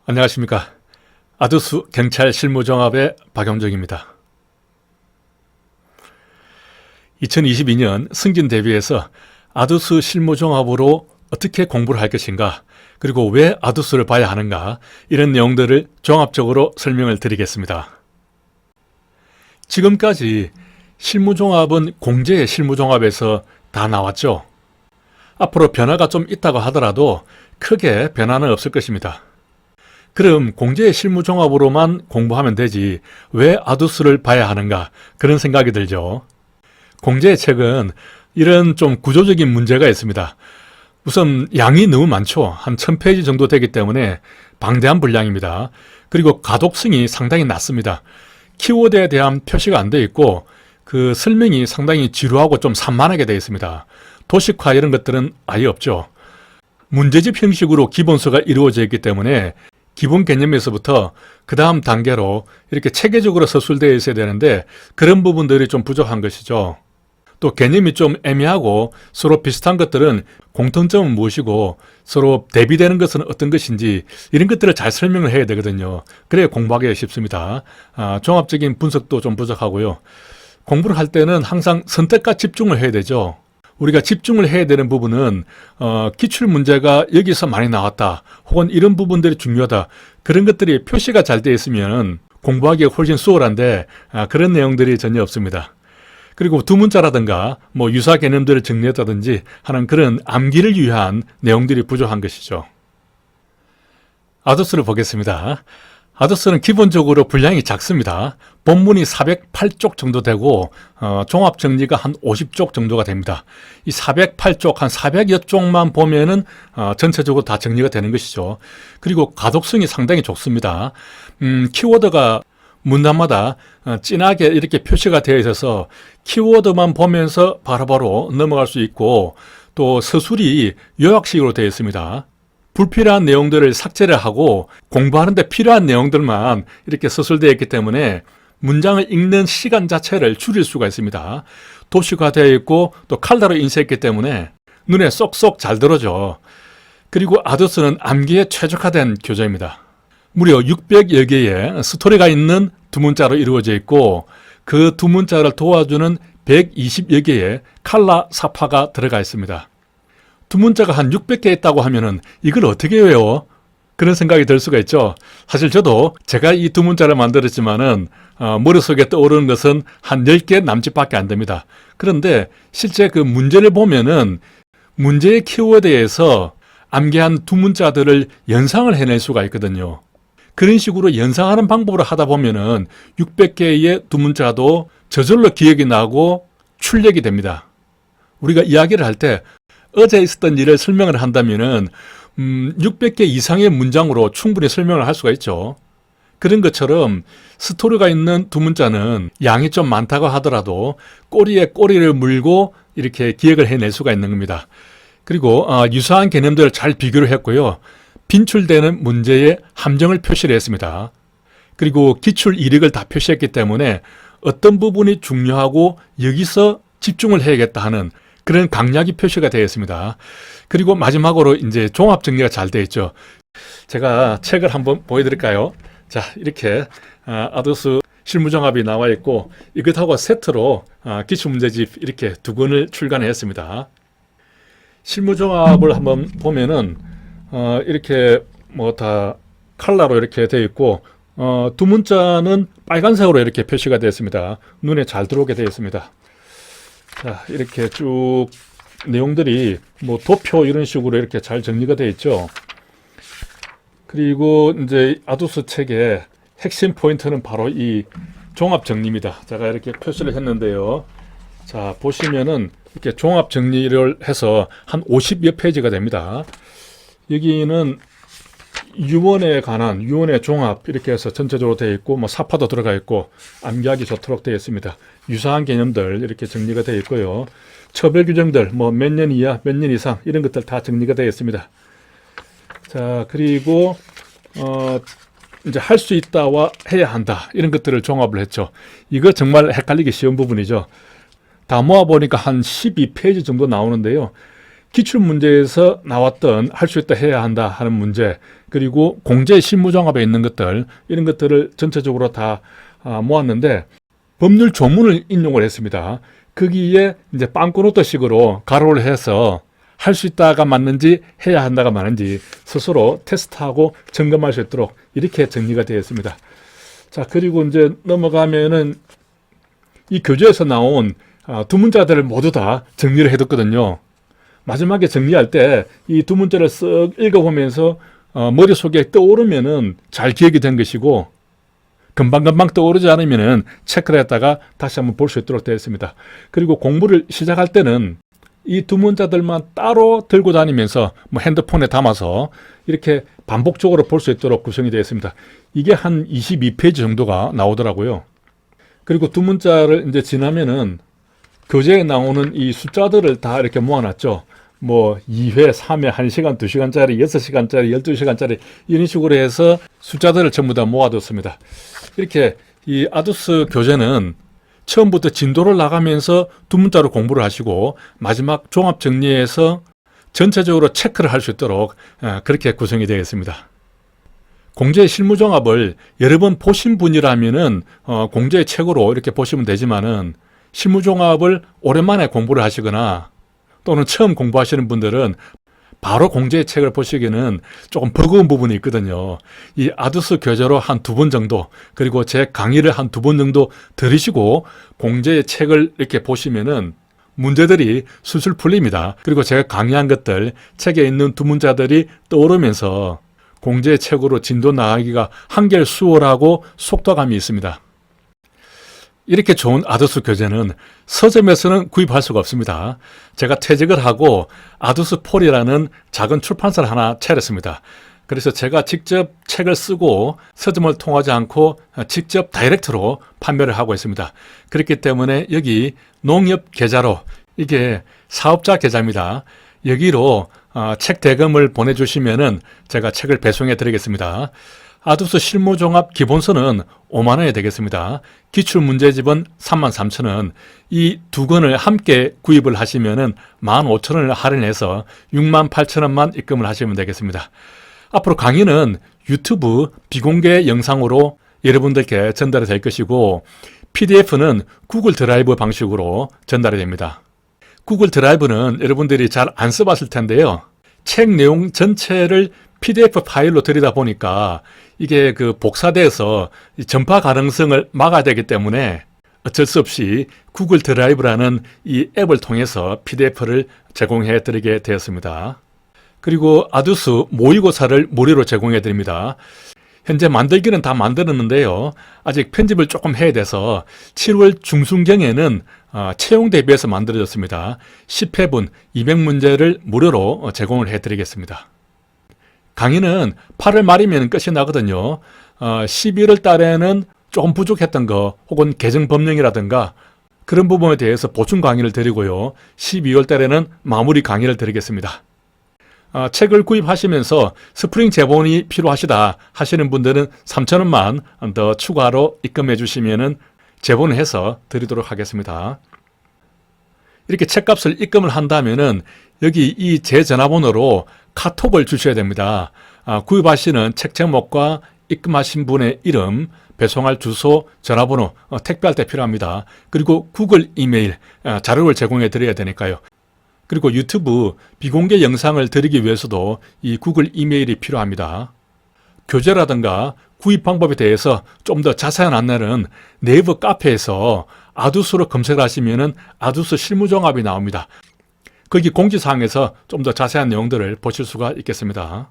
안녕하십니까. 아두수 경찰 실무종합의 박영정입니다. 2022년 승진 대비해서 아두수 실무종합으로 어떻게 공부를 할 것인가, 그리고 왜 아두수를 봐야 하는가, 이런 내용들을 종합적으로 설명을 드리겠습니다. 지금까지 실무종합은 공제의 실무종합에서 다 나왔죠. 앞으로 변화가 좀 있다고 하더라도 크게 변화는 없을 것입니다. 그럼 공제의 실무종합으로만 공부하면 되지 왜 아두수를 봐야 하는가, 그런 생각이 들죠. 공제의 책은 이런 좀 구조적인 문제가 있습니다. 우선 양이 너무 많죠. 한 1000페이지 정도 되기 때문에 방대한 분량입니다. 그리고 가독성이 상당히 낮습니다. 키워드에 대한 표시가 안 되어 있고 그 설명이 상당히 지루하고 좀 산만하게 되어 있습니다. 도식화 이런 것들은 아예 없죠. 문제집 형식으로 기본서가 이루어져 있기 때문에 기본 개념에서부터 그 다음 단계로 이렇게 체계적으로 서술되어 있어야 되는데 그런 부분들이 좀 부족한 것이죠. 또 개념이 좀 애매하고 서로 비슷한 것들은 공통점은 무엇이고 서로 대비되는 것은 어떤 것인지 이런 것들을 잘 설명을 해야 되거든요. 그래야 공부하기가 쉽습니다. 종합적인 분석도 좀 부족하고요. 공부를 할 때는 항상 선택과 집중을 해야 되죠. 우리가 집중을 해야 되는 부분은 기출 문제가 여기서 많이 나왔다, 혹은 이런 부분들이 중요하다, 그런 것들이 표시가 잘 되어 있으면 공부하기가 훨씬 수월한데 그런 내용들이 전혀 없습니다. 그리고 두문자라든가 유사 개념들을 정리했다든지 하는 그런 암기를 위한 내용들이 부족한 것이죠. 아두수를 보겠습니다. 아두수는 기본적으로 분량이 작습니다. 본문이 408쪽 정도 되고 종합 정리가 한 50쪽 정도가 됩니다. 이 408쪽, 한 400여 쪽만 보면은 전체적으로 다 정리가 되는 것이죠. 그리고 가독성이 상당히 좋습니다. 키워드가 문단마다 진하게 이렇게 표시가 되어 있어서 키워드만 보면서 바로바로 넘어갈 수 있고, 또 서술이 요약식으로 되어 있습니다. 불필요한 내용들을 삭제를 하고 공부하는데 필요한 내용들만 이렇게 서술되어 있기 때문에 문장을 읽는 시간 자체를 줄일 수가 있습니다. 도식화되어 있고 또 칼라로 인쇄했기 때문에 눈에 쏙쏙 잘 들어져. 그리고 아두수는 암기에 최적화된 교재입니다. 무려 600여 개의 스토리가 있는 두문자로 이루어져 있고 그 두문자를 도와주는 120여 개의 칼라 사파가 들어가 있습니다. 두문자가 한 600개 있다고 하면은 이걸 어떻게 외워? 그런 생각이 들 수가 있죠. 사실 저도 제가 이 두문자를 만들었지만은 머릿속에 떠오르는 것은 한 10개 남짓밖에 안 됩니다. 그런데 실제 그 문제를 보면은 문제의 키워드에서 암기한 두문자들을 연상을 해낼 수가 있거든요. 그런 식으로 연상하는 방법으로 하다 보면은 600개의 두문자도 저절로 기억이 나고 출력이 됩니다. 우리가 이야기를 할 때 어제 있었던 일을 설명을 한다면은 600개 이상의 문장으로 충분히 설명을 할 수가 있죠. 그런 것처럼 스토리가 있는 두문자는 양이 좀 많다고 하더라도 꼬리에 꼬리를 물고 이렇게 기억을 해낼 수가 있는 겁니다. 그리고 유사한 개념들을 잘 비교를 했고요. 빈출되는 문제의 함정을 표시를 했습니다. 그리고 기출 이력을 다 표시했기 때문에 어떤 부분이 중요하고 여기서 집중을 해야겠다 하는 그런 강약이 표시가 되어 있습니다. 그리고 마지막으로 이제 종합 정리가 잘 되어 있죠. 제가 책을 한번 보여드릴까요? 자, 이렇게 아두수 실무종합이 나와 있고 이것하고 세트로 기출문제집 이렇게 2권을 출간했습니다. 실무종합을 한번 보면은 이렇게 다 칼라로 이렇게 되어 있고 두문자는 빨간색으로 이렇게 표시가 되어 있습니다. 눈에 잘 들어오게 되어 있습니다. 자, 이렇게 쭉 내용들이 도표 이런 식으로 이렇게 잘 정리가 되어 있죠. 그리고 이제 아두수 책의 핵심 포인트는 바로 이 종합 정리입니다. 제가 이렇게 표시를 했는데요. 자, 보시면은 이렇게 종합 정리를 해서 한 50여 페이지가 됩니다. 여기는 유언에 관한 유언의 종합 이렇게 해서 전체적으로 되어 있고 사파도 들어가 있고 암기하기 좋도록 되어 있습니다. 유사한 개념들 이렇게 정리가 되어 있고요. 처벌 규정들 몇 년 이하 몇 년 이상 이런 것들 다 정리가 되어 있습니다. 자, 그리고 이제 할 수 있다와 해야 한다 이런 것들을 종합을 했죠. 이거 정말 헷갈리기 쉬운 부분이죠. 다 모아보니까 한 12페이지 정도 나오는데요. 기출문제에서 나왔던 할 수 있다 해야 한다 하는 문제, 그리고 공제 실무정합에 있는 것들, 이런 것들을 전체적으로 다 모았는데 법률 조문을 인용을 했습니다. 거기에 이제 빵꾸노트식으로 가로를 해서 할 수 있다가 맞는지 해야 한다가 맞는지 스스로 테스트하고 점검할 수 있도록 이렇게 정리가 되어 있습니다. 자, 그리고 이제 넘어가면은 이 교재에서 나온 두 문자들을 모두 다 정리를 해뒀거든요. 마지막에 정리할 때 이 두 문자를 쓱 읽어보면서 머릿속에 떠오르면은 잘 기억이 된 것이고, 금방금방 떠오르지 않으면은 체크를 했다가 다시 한번 볼 수 있도록 되어 있습니다. 그리고 공부를 시작할 때는 이 두 문자들만 따로 들고 다니면서 뭐 핸드폰에 담아서 이렇게 반복적으로 볼 수 있도록 구성이 되어 있습니다. 이게 한 22페이지 정도가 나오더라고요. 그리고 두 문자를 이제 지나면은 교재에 나오는 이 숫자들을 다 이렇게 모아놨죠. 뭐 2회, 3회, 1시간, 2시간짜리, 6시간짜리, 12시간짜리 이런 식으로 해서 숫자들을 전부 다 모아뒀습니다. 이렇게 이 아두스 교재는 처음부터 진도를 나가면서 두 문자로 공부를 하시고 마지막 종합 정리해서 전체적으로 체크를 할 수 있도록 그렇게 구성이 되어 있습니다. 공제 실무종합을 여러 번 보신 분이라면은 공제의 책으로 이렇게 보시면 되지만은 실무종합을 오랜만에 공부를 하시거나 또는 처음 공부하시는 분들은 바로 공제의 책을 보시기에는 조금 버거운 부분이 있거든요. 이 아두스 교재로 한 2번 정도, 그리고 제 강의를 한 2번 정도 들으시고 공제의 책을 이렇게 보시면은 문제들이 술술 풀립니다. 그리고 제가 강의한 것들, 책에 있는 두 문자들이 떠오르면서 공제의 책으로 진도 나가기가 한결 수월하고 속도감이 있습니다. 이렇게 좋은 아두스 교재는 서점에서는 구입할 수가 없습니다. 제가 퇴직을 하고 아두스 폴이라는 작은 출판사를 하나 차렸습니다. 그래서 제가 직접 책을 쓰고 서점을 통하지 않고 직접 다이렉트로 판매를 하고 있습니다. 그렇기 때문에 여기 농협 계좌로, 이게 사업자 계좌입니다. 여기로 책 대금을 보내주시면은 제가 책을 배송해 드리겠습니다. 아두스 실무종합 기본서는 5만 원이 되겠습니다. 기출문제집은 33,000원. 이 두 권을 함께 구입을 하시면은 15,000원을 할인해서 68,000원만 입금을 하시면 되겠습니다. 앞으로 강의는 유튜브 비공개 영상으로 여러분들께 전달이 될 것이고, PDF는 구글 드라이브 방식으로 전달이 됩니다. 구글 드라이브는 여러분들이 잘 안 써봤을 텐데요. 책 내용 전체를 PDF 파일로 들이다 보니까 이게 그 복사돼서 전파 가능성을 막아야 되기 때문에 어쩔 수 없이 구글 드라이브라는 이 앱을 통해서 PDF를 제공해 드리게 되었습니다. 그리고 아두스 모의고사를 무료로 제공해 드립니다. 현재 만들기는 다 만들었는데요. 아직 편집을 조금 해야 돼서 7월 중순경에는 채용 대비해서 만들어졌습니다. 10회분 200문제를 무료로 제공을 해드리겠습니다. 강의는 8월 말이면 끝이 나거든요. 11월 달에는 조금 부족했던 거 혹은 개정 법령이라든가 그런 부분에 대해서 보충 강의를 드리고요. 12월 달에는 마무리 강의를 드리겠습니다. 책을 구입하시면서 스프링 제본이 필요하시다 하시는 분들은 3,000원만 더 추가로 입금해 주시면 제본을 해서 드리도록 하겠습니다. 이렇게 책값을 입금을 한다면은 여기 이 제 전화번호로 카톡을 주셔야 됩니다. 구입하시는 책 제목과 입금하신 분의 이름, 배송할 주소, 전화번호, 택배할 때 필요합니다. 그리고 구글 이메일, 자료를 제공해 드려야 되니까요. 그리고 유튜브 비공개 영상을 드리기 위해서도 이 구글 이메일이 필요합니다. 교재라든가 구입 방법에 대해서 좀 더 자세한 안내는 네이버 카페에서 아두스로 검색을 하시면 아두스 실무종합이 나옵니다. 거기 공지사항에서 좀 더 자세한 내용들을 보실 수가 있겠습니다.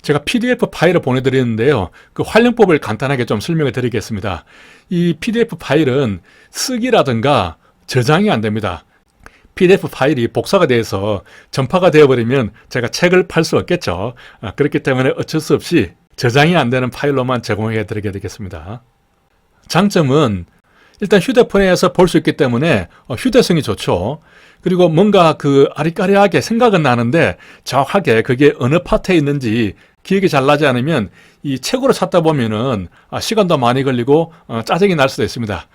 제가 PDF 파일을 보내드리는데요. 그 활용법을 간단하게 좀 설명해 드리겠습니다. 이 PDF 파일은 쓰기라든가 저장이 안 됩니다. PDF 파일이 복사가 돼서 전파가 되어버리면 제가 책을 팔 수 없겠죠. 그렇기 때문에 어쩔 수 없이 저장이 안 되는 파일로만 제공해 드리게 되겠습니다. 장점은 일단 휴대폰에서 볼 수 있기 때문에 휴대성이 좋죠. 그리고 뭔가 그 아리까리하게 생각은 나는데 정확하게 그게 어느 파트에 있는지 기억이 잘 나지 않으면 이 책으로 찾다 보면은 시간도 많이 걸리고 짜증이 날 수도 있습니다.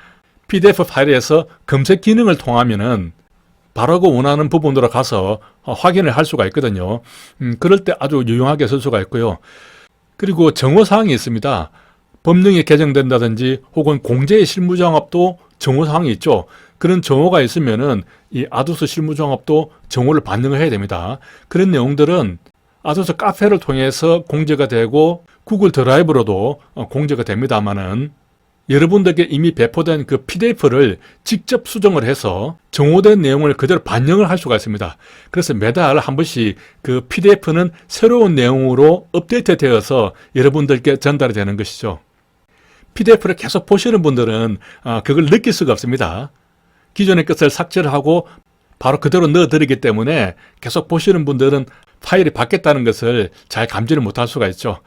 PDF 파일에서 검색 기능을 통하면은 바로 그 원하는 부분으로 가서 확인을 할 수가 있거든요. 그럴 때 아주 유용하게 쓸 수가 있고요. 그리고 정호사항이 있습니다. 법령이 개정된다든지 혹은 공제의 실무정합도 정호사항이 있죠. 그런 정호가 있으면은 이 아두스 실무정합도 정호를 반영을 해야 됩니다. 그런 내용들은 아두스 카페를 통해서 공제가 되고 구글 드라이브로도 공제가 됩니다만은 여러분들께 이미 배포된 그 PDF를 직접 수정을 해서 정호된 내용을 그대로 반영을 할 수가 있습니다. 그래서 매달 한 번씩 그 PDF는 새로운 내용으로 업데이트 되어서 여러분들께 전달이 되는 것이죠. PDF를 계속 보시는 분들은 그걸 느낄 수가 없습니다. 기존의 것을 삭제를 하고 바로 그대로 넣어드리기 때문에 계속 보시는 분들은 파일이 바뀌었다는 것을 잘 감지를 못할 수가 있죠.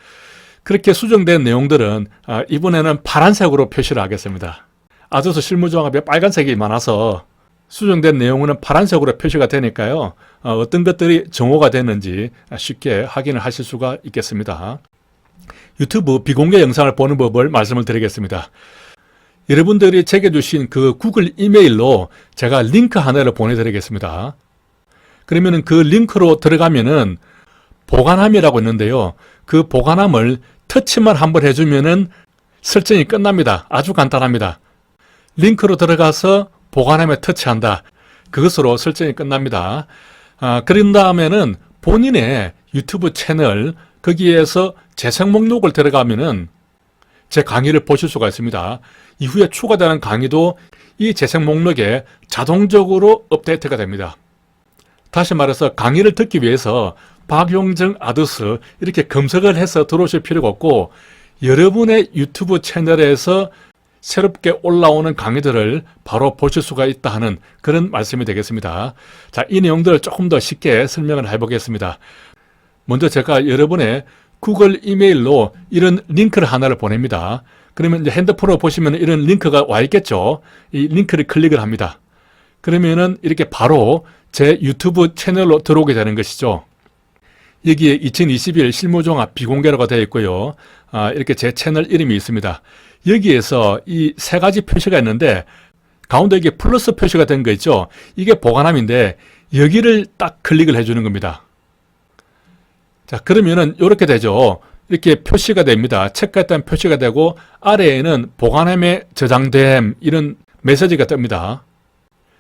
그렇게 수정된 내용들은 이번에는 파란색으로 표시를 하겠습니다. 아두스 실무정합에 빨간색이 많아서 수정된 내용은 파란색으로 표시가 되니까요. 어떤 것들이 정호가 됐는지 쉽게 확인을 하실 수가 있겠습니다. 유튜브 비공개 영상을 보는 법을 말씀을 드리겠습니다. 여러분들이 제게 주신 그 구글 이메일로 제가 링크 하나를 보내드리겠습니다. 그러면은 그 링크로 들어가면은 보관함이라고 있는데요. 그 보관함을 터치만 한번 해주면은 설정이 끝납니다. 아주 간단합니다. 링크로 들어가서 보관함에 터치한다. 그것으로 설정이 끝납니다. 그런 다음에는 본인의 유튜브 채널 거기에서 재생 목록을 들어가면은 제 강의를 보실 수가 있습니다. 이후에 추가되는 강의도 이 재생 목록에 자동적으로 업데이트가 됩니다. 다시 말해서 강의를 듣기 위해서 박용정 아두스 이렇게 검색을 해서 들어오실 필요가 없고 여러분의 유튜브 채널에서 새롭게 올라오는 강의들을 바로 보실 수가 있다 하는 그런 말씀이 되겠습니다. 자, 이 내용들을 조금 더 쉽게 설명을 해보겠습니다. 먼저 제가 여러분의 구글 이메일로 이런 링크를 하나를 보냅니다. 그러면 이제 핸드폰으로 보시면 이런 링크가 와 있겠죠. 이 링크를 클릭을 합니다. 그러면은 이렇게 바로 제 유튜브 채널로 들어오게 되는 것이죠. 여기에 2021 실무종합 비공개로가 되어 있고요. 이렇게 제 채널 이름이 있습니다. 여기에서 이 세 가지 표시가 있는데 가운데 이게 플러스 표시가 된 거 있죠. 이게 보관함인데 여기를 딱 클릭을 해주는 겁니다. 자, 그러면은 이렇게 되죠. 이렇게 표시가 됩니다. 체크했다는 표시가 되고 아래에는 보관함에 저장됨 이런 메시지가 뜹니다.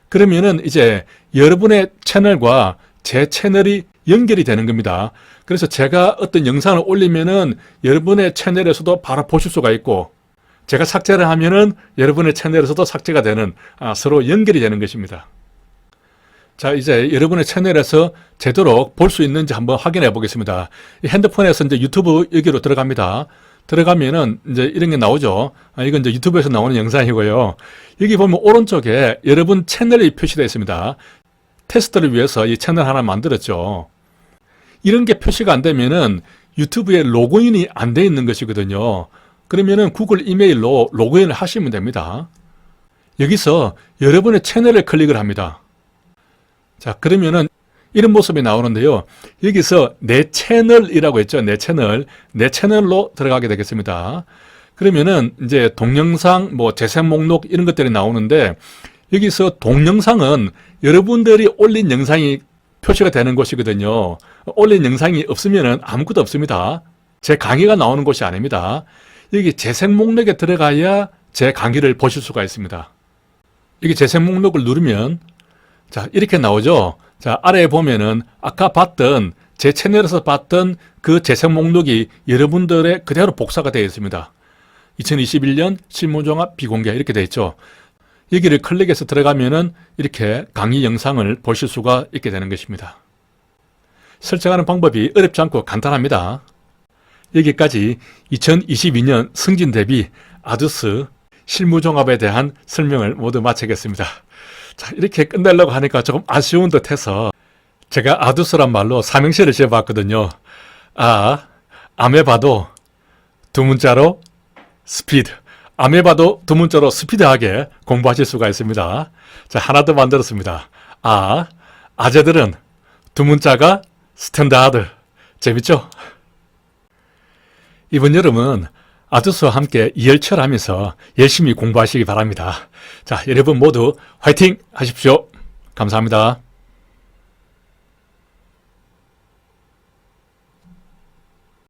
그러면은 이제 여러분의 채널과 제 채널이 연결이 되는 겁니다. 그래서 제가 어떤 영상을 올리면은 여러분의 채널에서도 바로 보실 수가 있고 제가 삭제를 하면은 여러분의 채널에서도 삭제가 되는 서로 연결이 되는 것입니다. 자, 이제 여러분의 채널에서 제대로 볼 수 있는지 한번 확인해 보겠습니다. 핸드폰에서 이제 유튜브 여기로 들어갑니다. 들어가면은 이제 이런 게 나오죠. 이건 이제 유튜브에서 나오는 영상이고요. 여기 보면 오른쪽에 여러분 채널이 표시되어 있습니다. 테스트를 위해서 이 채널 하나 만들었죠. 이런 게 표시가 안 되면은 유튜브에 로그인이 안 돼 있는 것이거든요. 그러면은 구글 이메일로 로그인을 하시면 됩니다. 여기서 여러분의 채널을 클릭을 합니다. 자, 그러면은 이런 모습이 나오는데요. 여기서 내 채널이라고 했죠. 내 채널로 들어가게 되겠습니다. 그러면은 이제 동영상, 재생 목록 이런 것들이 나오는데 여기서 동영상은 여러분들이 올린 영상이 표시가 되는 곳이거든요. 올린 영상이 없으면은 아무것도 없습니다. 제 강의가 나오는 곳이 아닙니다. 여기 재생 목록에 들어가야 제 강의를 보실 수가 있습니다. 여기 재생 목록을 누르면 자, 이렇게 나오죠. 자, 아래에 보면은 아까 봤던 제 채널에서 봤던 그 재생 목록이 여러분들의 그대로 복사가 되어 있습니다. 2021년 실무종합 비공개 이렇게 되어 있죠. 여기를 클릭해서 들어가면은 이렇게 강의 영상을 보실 수가 있게 되는 것입니다. 설정하는 방법이 어렵지 않고 간단합니다. 여기까지 2022년 승진 대비 아두스 실무종합에 대한 설명을 모두 마치겠습니다. 자, 이렇게 끝내려고 하니까 조금 아쉬운 듯 해서 제가 아두스란 말로 삼행시를 지어봤거든요. 아메바도 두 문자로 스피드. 아메바도 두 문자로 스피드하게 공부하실 수가 있습니다. 자, 하나 더 만들었습니다. 아재들은 두 문자가 스탠다드. 재밌죠? 이번 여름은 아두스와 함께 이열치열하면서 열심히 공부하시기 바랍니다. 자, 여러분 모두 화이팅 하십시오. 감사합니다.